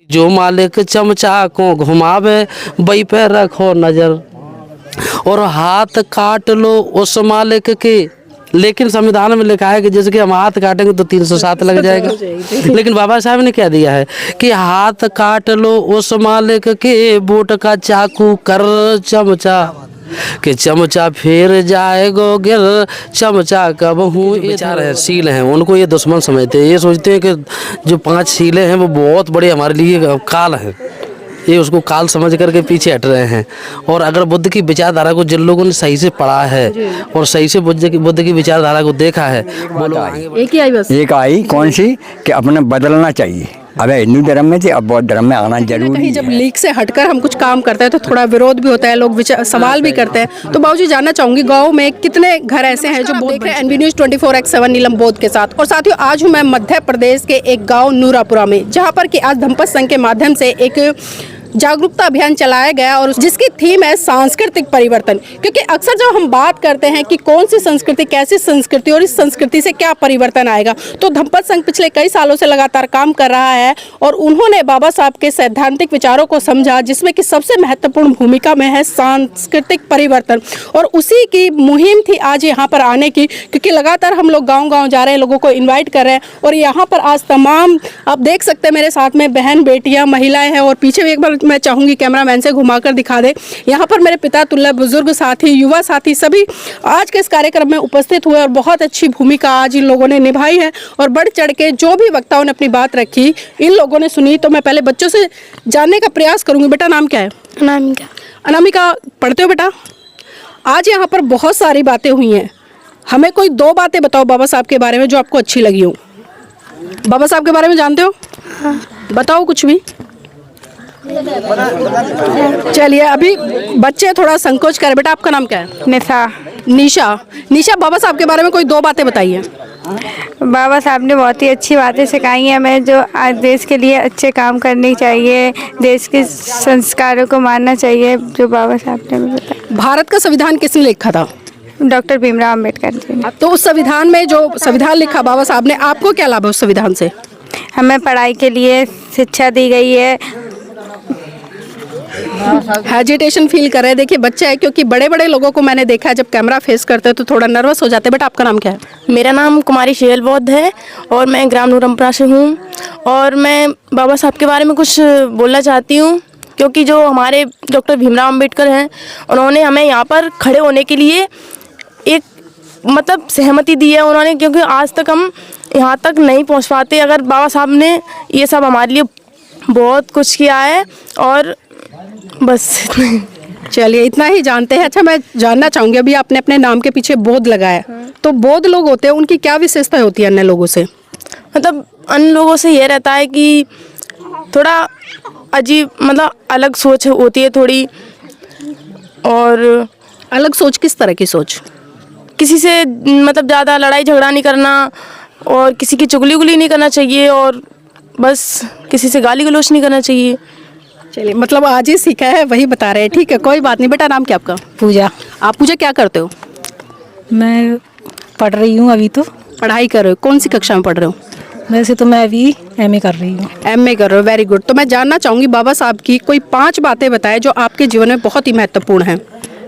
जो मालिक चमचा को घुमावे बई पे रखो नजर, और हाथ काट लो उस मालिक के। लेकिन संविधान में लिखा है कि जैसे कि हम हाथ काटेंगे तो 307 लग जाएगा। लेकिन बाबा साहब ने क्या दिया है कि हाथ काट लो उस मालिक के, बूट का चाकू कर चमचा, कि चमचा फिर जाएगो गिर, चमचा कब हूँ। ये चार है सील हैं, उनको ये दुश्मन समझते हैं। ये सोचते हैं कि जो 5 सीलें हैं वो बहुत बड़ी हमारे लिए काल है, ये उसको काल समझ करके पीछे हट रहे हैं। और अगर बुद्ध की विचारधारा को जिन लोगों ने सही से पढ़ा है और सही से बुद्ध की विचारधारा को देखा है, वो लोग आगे एक ही आई बस, एक आई कौन सी कि अपने बदलना चाहिए। अब हिंदू धर्म में थे, अब बौद्ध धर्म में आना जरूरी कहीं है। जब लीक से हटकर हम कुछ काम करते हैं तो थोड़ा विरोध भी होता है, लोग सवाल भी करते हैं। तो बाबूजी जानना चाहूंगी, गांव में कितने घर ऐसे हैं जो देख रहे हैं एनबी न्यूज 24/7 नीलम बोध के साथ। और साथियों, आज हूं मैं मध्य प्रदेश के एक गांव नूरापुरा में, जहां पर कि आज धम्पत संघ के माध्यम से एक जागरूकता अभियान चलाया गया और जिसकी थीम है सांस्कृतिक परिवर्तन। क्योंकि अक्सर जब हम बात करते हैं कि कौन सी संस्कृति, कैसी संस्कृति और इस संस्कृति से क्या परिवर्तन आएगा, तो धम्पत संघ पिछले कई सालों से लगातार काम कर रहा है और उन्होंने बाबा साहब के सैद्धांतिक विचारों को समझा, जिसमें कि सबसे महत्वपूर्ण भूमिका में है सांस्कृतिक परिवर्तन। और उसी की मुहिम थी आज यहाँ पर आने की, क्योंकि लगातार हम लोग गाँव-गाँव जा रहे हैं, लोगों को इन्वाइट कर रहे हैं। और यहाँ पर आज तमाम आप देख सकते हैं मेरे साथ में बहन, बेटियाँ, महिलाएं हैं। और पीछे भी एक बार मैं चाहूंगी कैमरामैन से घुमाकर दिखा दे। यहाँ पर मेरे पिता तुल्य बुजुर्ग साथी, युवा साथी सभी आज के इस कार्यक्रम में उपस्थित हुए और बहुत अच्छी भूमिका आज इन लोगों ने निभाई है। और बढ़ चढ़ के जो भी वक्ताओं ने अपनी बात रखी, इन लोगों ने सुनी। तो मैं पहले बच्चों से जानने का प्रयास करूंगी। बेटा नाम क्या है? अनामिका। अनामिका, पढ़ते हो बेटा? आज यहाँ पर बहुत सारी बातें हुई हैं, हमें कोई 2 बातें बताओ बाबा साहब के बारे में जो आपको अच्छी लगी हो। बाबा साहब के बारे में जानते हो? हाँ। बताओ कुछ भी। चलिए, अभी बच्चे थोड़ा संकोच कर। बेटा आपका नाम क्या है? निशा। निशा। निशा, बाबा साहब के बारे में कोई 2 बातें बताइए। बाबा साहब ने बहुत ही अच्छी बातें सिखाई हैं हमें, जो आज देश के लिए अच्छे काम करने चाहिए, देश के संस्कारों को मानना चाहिए, जो बाबा साहब ने हमें बताया। भारत का संविधान किसने लिखा था? डॉक्टर भीमराव अम्बेडकर जी ने। तो उस संविधान में जो संविधान लिखा बाबा साहब ने, आपको क्या लाभ है उस संविधान से? हमें पढ़ाई के लिए शिक्षा दी गई है। हेजिटेशन फील कर रहे हैं, देखिए बच्चे है, क्योंकि बड़े बड़े लोगों को मैंने देखा है जब कैमरा फेस करते हैं तो थोड़ा नर्वस हो जाते हैं। बेटा आपका नाम क्या है? मेरा नाम कुमारी शेल बौद्ध है और मैं ग्राम नूरमपुरा से हूँ। और मैं बाबा साहब के बारे में कुछ बोलना चाहती हूँ, क्योंकि जो हमारे डॉक्टर भीमराव अम्बेडकर हैं, उन्होंने हमें यहाँ पर खड़े होने के लिए एक मतलब सहमति दी है उन्होंने, क्योंकि आज तक हम यहाँ तक नहीं पहुँच पाते अगर बाबा साहब ने ये सब हमारे लिए बहुत कुछ किया है। और बस चलिए, इतना ही जानते हैं। अच्छा, मैं जानना चाहूँगी, अभी आपने अपने नाम के पीछे बौद्ध लगाया, तो बौद्ध लोग होते हैं, उनकी क्या विशेषता होती है अन्य लोगों से? मतलब अन्य लोगों से ये रहता है कि थोड़ा अजीब, मतलब अलग सोच होती है थोड़ी। और अलग सोच? किस तरह की सोच? किसी से मतलब ज़्यादा लड़ाई झगड़ा नहीं करना और किसी की चुगली उगली नहीं करना चाहिए, और बस किसी से गाली गलौज नहीं करना चाहिए। चलिए, मतलब आज ही सीखा है वही बता रहे हैं, ठीक है, कोई बात नहीं। बेटा नाम क्या आपका? पूजा। आप पूजा क्या करते हो? मैं पढ़ रही हूँ अभी। तो पढ़ाई कर रहे हो? कौन सी कक्षा में पढ़ रहे हो? वैसे तो मैं अभी एमए कर रही हूँ। एमए कर रहे हो, वेरी गुड। तो मैं जानना चाहूँगी बाबा साहब की कोई 5 बातें बताएं जो आपके जीवन में बहुत ही महत्वपूर्ण हैं।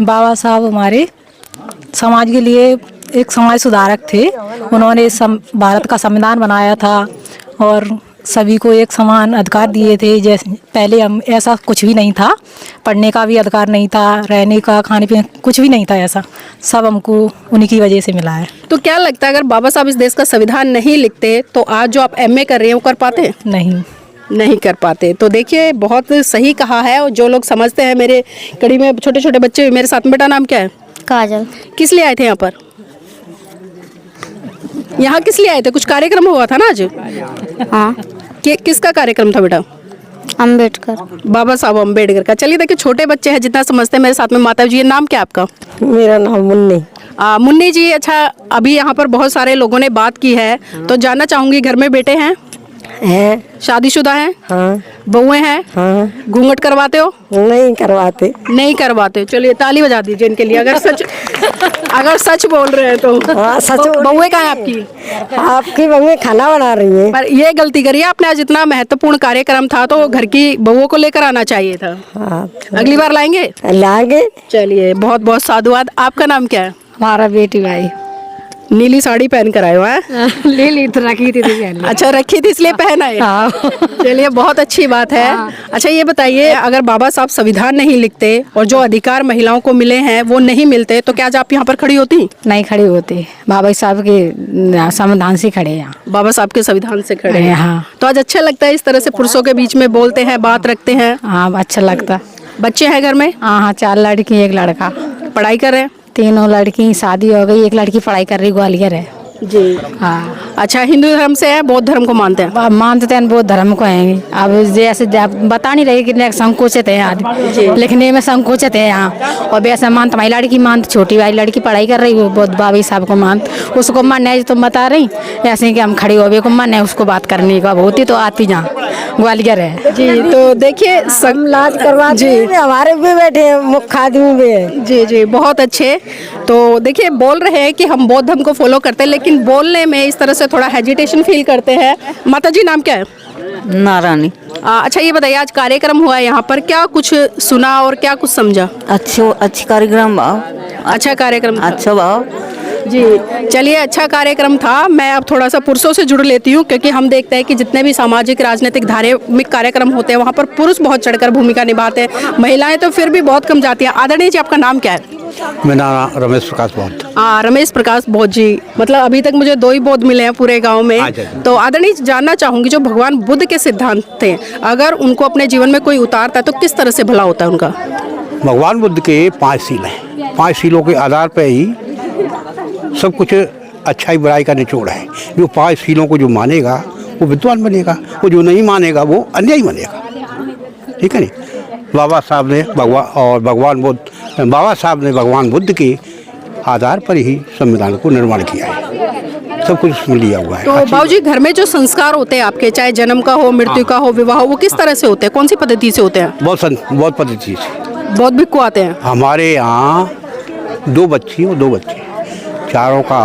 बाबा साहब हमारे समाज के लिए एक समाज सुधारक थे। उन्होंने भारत का संविधान बनाया था और सभी को एक समान अधिकार दिए थे। जैसे पहले हम ऐसा कुछ भी नहीं था, पढ़ने का भी अधिकार नहीं था, रहने का, खाने पीने कुछ भी नहीं था, ऐसा सब हमको उन्हीं की वजह से मिला है। तो क्या लगता है अगर बाबा साहब इस देश का संविधान नहीं लिखते तो आज जो आप एमए कर रहे हैं वो कर पाते? नहीं कर पाते। तो देखिए, बहुत सही कहा है। और जो लोग समझते हैं, मेरे कड़ी में छोटे छोटे बच्चे मेरे साथ में। बेटा नाम क्या है? काजल। किस लिए आए थे यहाँ पर? यहाँ किस लिए आए थे? कुछ कार्यक्रम हुआ था ना आज? हाँ। किसका कार्यक्रम था बेटा? अम्बेडकर। बाबा साहब अम्बेडकर का। चलिए, देखिए छोटे बच्चे हैं, जितना समझते हैं। मेरे साथ में माता जी। नाम क्या आपका? मेरा नाम मुन्नी। मुन्नी जी, अच्छा, अभी यहाँ पर बहुत सारे लोगों ने बात की है, तो जानना चाहूँगी घर में बेटे हैं? है। शादीशुदा हैं? हाँ बहुएं हैं? हाँ। घूंघट करवाते हो? नहीं करवाते। नहीं करवाते। चलिए ताली बजा दीजिए इनके लिए, अगर सच बोल रहे हैं तो। हाँ सच बोल रही बहुएं कहाँ हैं आपकी? आपकी बहुएं खाना बना रही है। पर ये गलती करी आपने, आज इतना महत्वपूर्ण कार्यक्रम था तो घर की बहुओं को लेकर आना चाहिए था। हाँ अगली बार लाएंगे? लाएंगे। चलिए बहुत बहुत साधुवाद। आपका नाम क्या है? हमारा बेटी भाई नीली साड़ी पहन कर आए हो हैं? ले ली तो रखी थी अच्छा रखी थी इसलिए पहना है। चलिए बहुत अच्छी बात है। अच्छा ये बताइए, अगर बाबा साहब संविधान नहीं लिखते और जो अधिकार महिलाओं को मिले हैं वो नहीं मिलते तो क्या आज आप यहाँ पर खड़ी होती? नहीं खड़ी होती, बाबा साहब के संविधान से खड़े यहाँ। बाबा साहब के संविधान से खड़े हैं। हाँ। तो आज अच्छा लगता है इस तरह से पुरुषों के बीच में बोलते हैं, बात रखते हैं? हाँ अच्छा लगता। बच्चे हैं घर में? हाँ हाँ 4 लड़की 1 लड़का। पढ़ाई कर रहे हैं? 3 लड़की शादी हो गई, 1 लड़की पढ़ाई कर रही ग्वालियर है। जी हाँ। अच्छा हिंदू धर्म से है, बौद्ध धर्म को मानते हैं? अब मानते हैं बौद्ध धर्म को हैं। अब जैसे बता नहीं रही कि संकोचित है आदमी, लिखने में संकोचित है यहाँ। और वैसे मानते हमारी लड़की मानते, छोटी वाली लड़की पढ़ाई कर रही है, बौद्ध बाबा साहब को मानते, उसको मानना है। तुम बता रही ऐसे कि हम खड़ी हो को मानना है, उसको बात करने का होती तो आती जहाँ ग्वालियर है। जी तो देखिए लाज करवा जी हमारे भी बैठे हैं, मुख्य आदमी भी है। जी जी बहुत अच्छे। तो देखिए बोल रहे हैं कि हम बौद्ध धर्म को फॉलो करते हैं, लेकिन बोलने में इस तरह से थोड़ा हेजिटेशन फील करते हैं। माता जी नाम क्या है? नारायणी। अच्छा ये बताइए, आज कार्यक्रम हुआ है यहाँ पर, क्या कुछ सुना और क्या कुछ समझा? अच्छी कार्यक्रम भाव। अच्छा कार्यक्रम था। अच्छा भाव जी चलिए अच्छा कार्यक्रम था। मैं अब थोड़ा सा पुरुषों से जुड़ लेती हूँ, क्योंकि हम देखते हैं कि जितने भी सामाजिक राजनीतिक धार्मिक कार्यक्रम होते हैं वहाँ पर पुरुष बहुत चढ़कर भूमिका निभाते हैं, महिलाएं तो फिर भी बहुत कम जाती हैं। आदरणीय जी आपका नाम क्या है? मेरा नाम रमेश प्रकाश बौद्ध। रमेश प्रकाश बौद्ध जी। मतलब अभी तक मुझे 2 ही बौद्ध मिले हैं पूरे गांव में। तो आदरणीय जानना चाहूंगी, जो भगवान बुद्ध के सिद्धांत थे, अगर उनको अपने जीवन में कोई उतारता है तो किस तरह से भला होता है उनका? भगवान बुद्ध के 5 सील हैं। 5 सीलों के आधार पर ही सब कुछ अच्छाई बुराई का निचोड़ है। जो 5 सीलों को जो मानेगा वो विद्वान बनेगा, वो जो नहीं मानेगा वो अन्यायी बनेगा। ठीक है नहीं? बाबा साहब ने भगवान बुद्ध के आधार पर ही संविधान को निर्माण किया है, सब कुछ उसमें लिया हुआ है। तो बाबूजी घर में जो संस्कार होते हैं आपके, चाहे जन्म का हो, मृत्यु का हो, विवाह हो, वो किस तरह से होते हैं? कौन सी पद्धति से होते हैं? बहुत पद्धति से। बहुत भिक्खु आते हैं हमारे यहाँ 2 बच्ची और 2 बच्चे, चारों का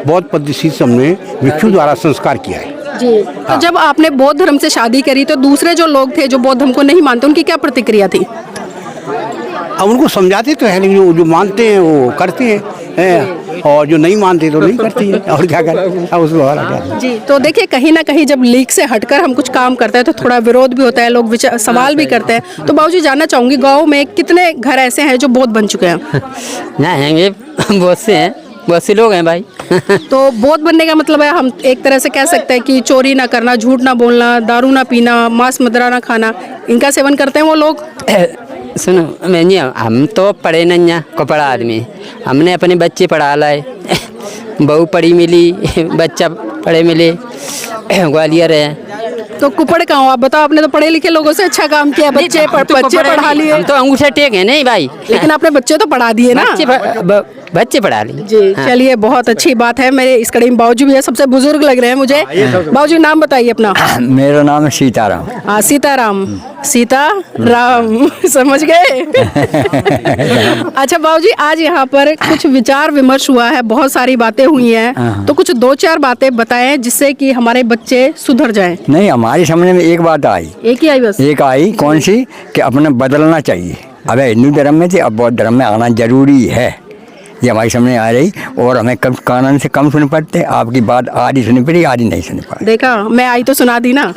बहुत पद्धति से हमने भिक्षु द्वारा संस्कार किया है। जी। तो जब आपने बौद्ध धर्म से शादी करी तो दूसरे जो लोग थे जो बौद्ध धर्म को नहीं मानते, उनकी क्या प्रतिक्रिया थी? अब उनको समझाते तो है, लेकिन जो मानते हैं वो करते हैं, और जो नहीं मानते तो नहीं करते हैं। और क्या करें अब उसको। जी तो देखिए कहीं ना कहीं जब लीक से हटकर हम कुछ काम करते हैं तो थोड़ा विरोध भी होता है, लोग सवाल भी करते हैं। तो बाबूजी जानना चाहूंगी, गाँव में कितने घर ऐसे हैं जो बौद्ध बन चुके हैं? नहीं बहुत से लोग हैं भाई। तो बौद्ध बनने का मतलब है, हम एक तरह से कह सकते हैं कि चोरी ना करना, झूठ ना बोलना, दारू ना पीना, मांस मदिरा ना खाना, इनका सेवन करते हैं वो लोग? सुनो मैं नहीं, हम तो पढ़े नहीं हैं, को पढ़ा आदमी। हमने अपने बच्चे पढ़ा लाए, बहू पढ़ी मिली, बच्चा पढ़े मिले, ग्वालियर है। तो कुपड़ कहाँ हो आप बताओ? आपने तो पढ़े लिखे लोगों से अच्छा काम किया, बच्चे पढ़ा लिए। हम तो अंगूठा टेक है नहीं भाई, लेकिन आपने बच्चे तो पढ़ा दिए ना? बच्चे पढ़ा लिए। जी चलिए बहुत अच्छी बात है। मेरे इस कड़ी में बाबूजी भी है, सबसे बुजुर्ग लग रहे हैं मुझे। बाबूजी नाम बताइए अपना। मेरा नाम है सीताराम। हाँ सीताराम, सीताराम समझ गए। अच्छा बाबूजी, आज यहाँ पर कुछ विचार विमर्श हुआ है, बहुत सारी बातें हुई हैं, तो कुछ 2-4 बातें बताएं जिससे कि हमारे बच्चे सुधर जाएं। नहीं, हमारे सामने में एक बात आई। एक ही आई बस? एक आई, कौन सी? कि अपने बदलना चाहिए। अब हिंदू धर्म में थे, अब बौद्ध धर्म में आना जरूरी है। ये हमारे सामने आ रही, और हमें कम कानून से कम सुन पड़ते। आपकी बात आधी सुनी पड़ी, आधी नहीं सुनी पड़ी। देखा, मैं आई तो सुना दी ना।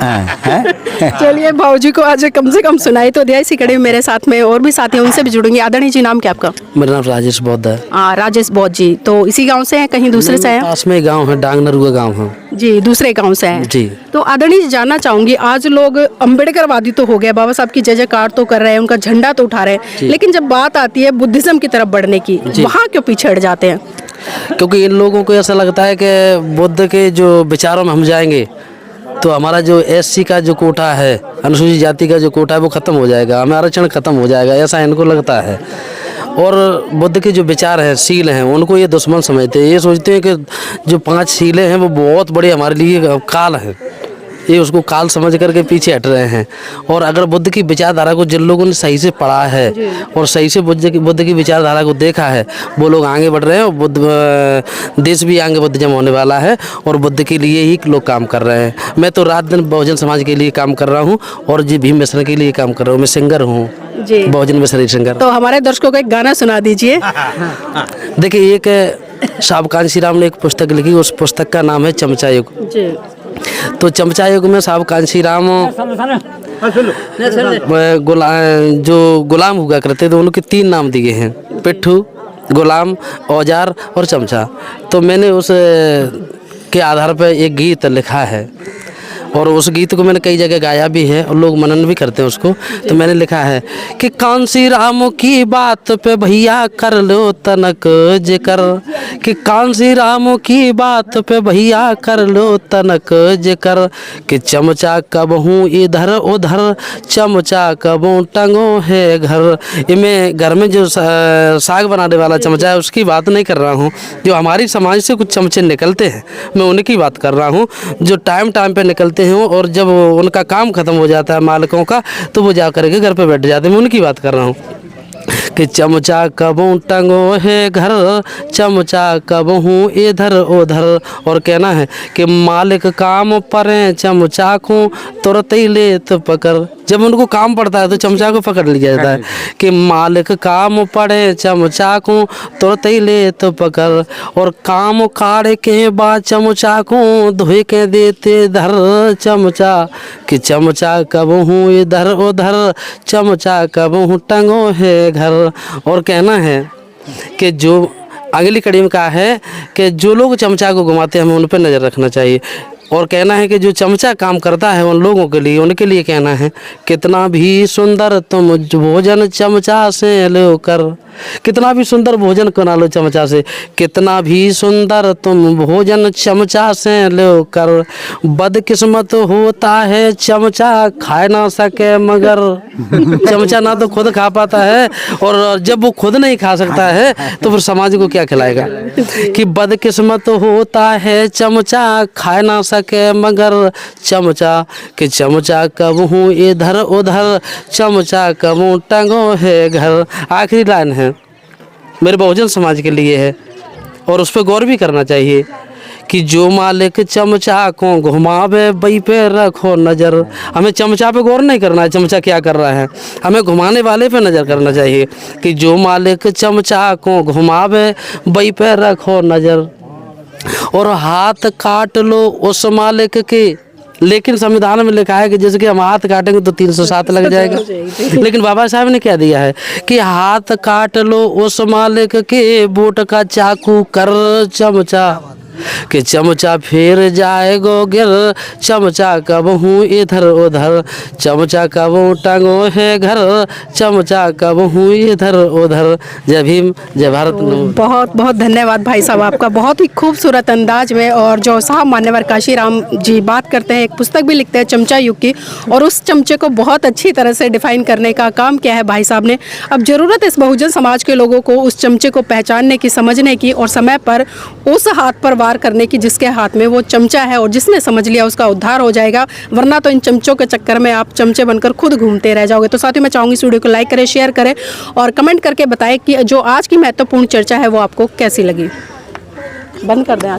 चलिए भाऊजी को आज कम से कम सुनाई तो दिया। इसी कड़ी में मेरे साथ में और भी साथी हैं, उनसे भी जुड़ेंगे। आदरणीय जी नाम क्या आपका? मेरा नाम राजेश बौद्ध है। राजेश बौद्ध जी, तो इसी गांव से हैं कहीं दूसरे से हैं? पास में गांव है, डांगनरुआ गांव है जी, दूसरे गांव से हैं जी। तो आदरणीय जी जानना चाहूंगी, आज लोग अम्बेडकरवादी तो हो गए, बाबा साहब की जय जयकार तो कर रहे हैं, उनका झंडा तो उठा रहे हैं, लेकिन जब बात आती है बुद्धिज्म की तरफ बढ़ने की, वहाँ क्यों पीछे हट जाते हैं? क्योंकि इन लोगों को ऐसा लगता है कि बुद्ध के जो विचारों में हम जाएंगे तो हमारा जो एससी का जो कोटा है, अनुसूचित जाति का जो कोटा है वो खत्म हो जाएगा, हमें आरक्षण खत्म हो जाएगा, ऐसा इनको लगता है। और बुद्ध के जो विचार हैं, सील हैं, उनको ये दुश्मन समझते हैं। ये सोचते हैं कि जो 5 सीलें हैं वो बहुत बड़ी हमारे लिए काल है, ये उसको काल समझ करके पीछे हट रहे हैं। और अगर बुद्ध की विचारधारा को जिन लोगों ने सही से पढ़ा है और सही से बुद्ध की विचारधारा को देखा है, वो लोग आगे बढ़ रहे हैं। और बुद्ध देश भी आगे बुद्धिज्म होने वाला है और बुद्ध के लिए ही लोग काम कर रहे हैं। मैं तो रात दिन बहुजन समाज के लिए काम कर रहा हूँ और जी भीम मिश्रण के लिए काम कर रहा हूँ। मैं सिंगर हूँ जी, बहुजन मिश्रण सिंगर। तो हमारे दर्शकों को एक गाना सुना दीजिए। देखिए, एक साहब कांशीराम ने एक पुस्तक लिखी, उस पुस्तक का नाम है चमचा युग। जी, तो चमचा युग में साहब कांशीराम जो गुलाम हुआ करते थे उनके 3 नाम दिए हैं, पिट्ठू, गुलाम, औजार और चमचा। तो मैंने उस के आधार पर एक गीत लिखा है और उस गीत को मैंने कई जगह गाया भी है और लोग मनन भी करते हैं उसको। तो मैंने लिखा है कि कांशीराम की बात पे भैया कर लो तनक जिकर, कि कांशीराम की बात पे भैया कर लो तनक जिकर, कि चमचा कब हूँ इधर उधर, चमचा कब टंगो है घर। ये मैं घर में जो साग बनाने वाला चमचा है उसकी बात नहीं कर रहा हूँ। जो हमारी समाज से कुछ चमचे निकलते हैं मैं उनकी बात कर रहा हूँ, जो टाइम पे निकलते हैं और जब उनका काम खत्म हो जाता है मालिकों का तो वो जा करके घर पे बैठ जाते हैं। मैं उनकी बात कर रहा हूँ कि चमचा कबों टंगो है घर, चमचा कबहूँ इधर उधर। और कहना है कि मालिक काम परे चमचा को तुरंत ही ले तो पकड़। जब उनको काम पड़ता है तो चमचा को पकड़ लिया जाता है कि मालिक काम पड़े चमचा को तुरंत ही ले तो पकड़। और काम काढ़ के बाद चमचा को धोए के देते धर चमचा, कि चमचा कबहूँ इधर उधर, चमचा कबहूँ टंगो है घर। और कहना है कि जो अगली कड़ी में कहा है कि जो लोग चमचा को घुमाते हैं हमें उन पर नज़र रखना चाहिए। और कहना है कि जो चमचा काम करता है उन लोगों के लिए, उनके लिए कहना है कितना भी सुंदर तुम भोजन चमचा से लो कर, कितना भी सुंदर भोजन बना लो चमचा से, कितना भी सुंदर तुम भोजन चमचा से लो कर, बदकिस्मत होता है चमचा खा ना सके मगर। चमचा ना तो खुद खा पाता है और जब वो खुद नहीं खा सकता है तो फिर समाज को क्या खिलाएगा। कि बदकिस्मत होता है चमचा खा ना के मगर चमचा, कि चमचा कब हूँ इधर उधर, चमचा कब टंगो है घर। आखिरी लाइन है मेरे बहुजन समाज के लिए है और उस पर गौर भी करना चाहिए कि जो मालिक चमचा को घुमावे बई पे रखो नज़र। हमें चमचा पे गौर नहीं करना है चमचा क्या कर रहा है, हमें घुमाने वाले पे नज़र करना चाहिए। कि जो मालिक चमचा को घुमावे बई पे रखो नज़र, और हाथ काट लो उस मालिक के। लेकिन संविधान में लिखा है कि जैसे कि हम हाथ काटेंगे तो 307 लग जाएगा। लेकिन बाबा साहब ने क्या दिया है कि हाथ काट लो उस मालिक के, वोट का चाकू कर चमचा, कि चमचा फिर जाएगो गिर, चमचा कब हूँ इधर उधर, चमचा कब टंगो है घर, चमचा कब हूँ इधर उधर। जय भीम, जय भारत। बहुत बहुत धन्यवाद भाई साहब आपका, बहुत ही खूबसूरत अंदाज में। और जो साहब मान्यवर काशीराम जी बात करते हैं, एक पुस्तक भी लिखते हैं चमचा युग की, और उस चमचे को बहुत अच्छी तरह से डिफाइन करने का काम किया है भाई साहब ने। अब ज़रूरत इस बहुजन समाज के लोगों को उस चमचे को पहचानने की, समझने की और समय पर उस हाथ पर वार करने की जिसके हाथ में वो चमचा है, और जिसने समझ लिया उसका उद्धार हो जाएगा। वरना तो इन चमचों के चक्कर में आप चमचे बनकर खुद घूमते रह जाओगे। तो साथियों मैं चाहूँगी इस वीडियो को लाइक करें, शेयर करें और कमेंट करके बताएं कि जो आज की महत्वपूर्ण चर्चा है वो आपको कैसी लगी। बंद कर दें।